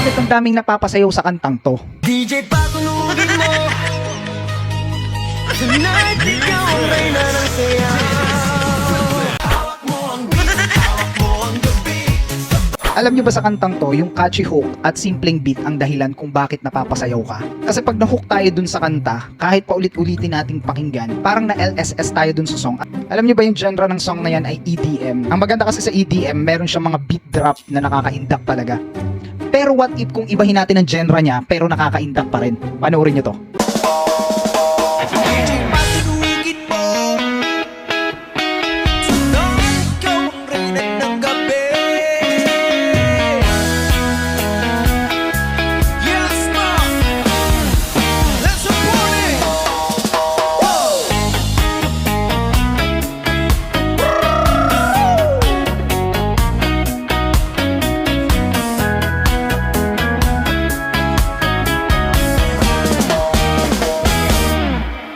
Bakit ang daming napapasayaw sa kantang to? DJ patulugin mo Tonight ikaw ang reyna ng saya. Hawak mo ang beat, hawak mo ang gabi. Alam nyo ba sa kantang to, yung catchy hook at simpleng beat ang dahilan kung bakit napapasayaw ka? Kasi pag na-hook tayo dun sa kanta, kahit paulit-ulitin nating pakinggan, parang na-LSS tayo dun sa song. Alam nyo ba yung genre ng song na yan ay EDM? Ang maganda kasi sa EDM, meron siyang mga beat drop na nakaka-induct talaga. Pero what if kung ibahin natin ang genre niya, pero nakaka-induct pa rin? Panoorin nyo to. DJ patulugin mo Tonight ikaw ang reyna ng gabi. Yes, ma'am. Let's support it. Whoa.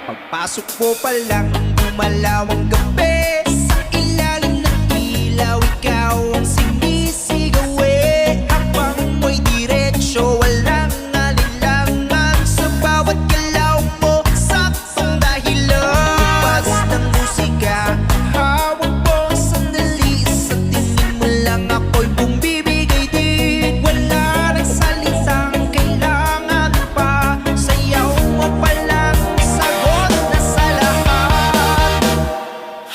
Pagpasok mo pa lang, gumalaw ang gabi. Sa ilalim ng ilaw, ikaw ang sinisigaw eh. Habang mo'y diretsyo, walang alinlangan. Sa bawat galaw mo, saktong dahilan. Ipas ng musika, hawak mo ang sandali. Sa tingin mo lang ako'y bumibigay din. Wala nang salitang kailangan pa. Sayaw mo pa lang, sagot na sa lahat.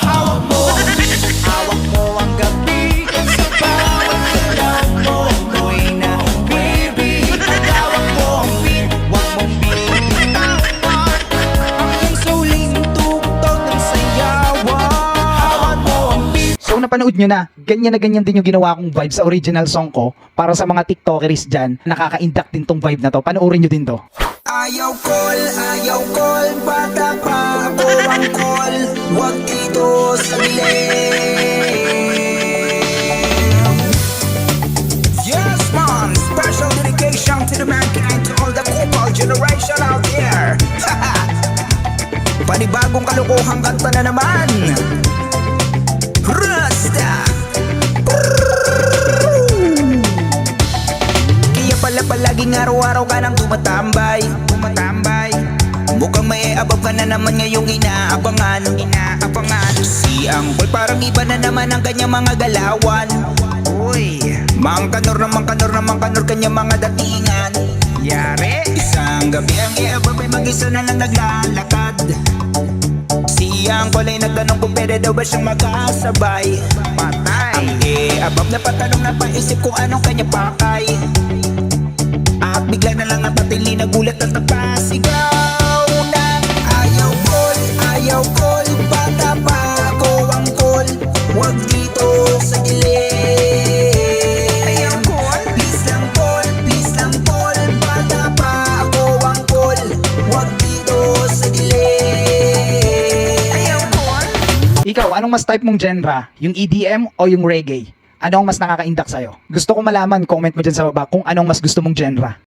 Hawak mo ang beat, hawak mo ang gabi. Sa bawat galaw mo, ako'y nabibig. Hawak mo ang beat, wag mong bitawan. Hanggang sa huling tugtog ng sayawan. Hawak mo ang beat. So napanood nyo na ganyan din yung ginawa kong vibe sa original song ko para sa mga tiktokeries dyan, nakaka-induct din tong vibe na to. Panoorin nyo din to. Ayaw call, bata pa ako ang call. Huwag dito sa dilim. Yes man, special dedication to the mankind, to all the couple generation out there. Panibagong kalokohang kanta na naman. Rasta. Kaya pala palaging araw-araw ka nang tumatambay. Mukhang may abab ka na naman ngayong inaabangan. Si Angkol parang iba na naman ang kanyang mga galawan. Uy, mangkanor kanyang mga datingan. Yare, isang gabi ang iabab ay mag-isa na lang naglalakad. Si Angkol ay nagtanong kung pwede daw ba siyang magkasabay. Patay, ang iabab na patanong na paisip kung anong kanya pakay. At bigla na lang ang patili, nagulat at napasigaw ng ayaw call, bata pa ako ang call. Huwag dito sa dilim. Ayaw call, please lang call, bata pa ako ang call. Huwag dito sa dilim. Ayaw call. Ikaw, anong mas type mong genre? Yung EDM o yung reggae? Ano ang mas nakaka-induct sa'yo? Gusto ko malaman, comment mo dyan sa baba kung anong mas gusto mong genre.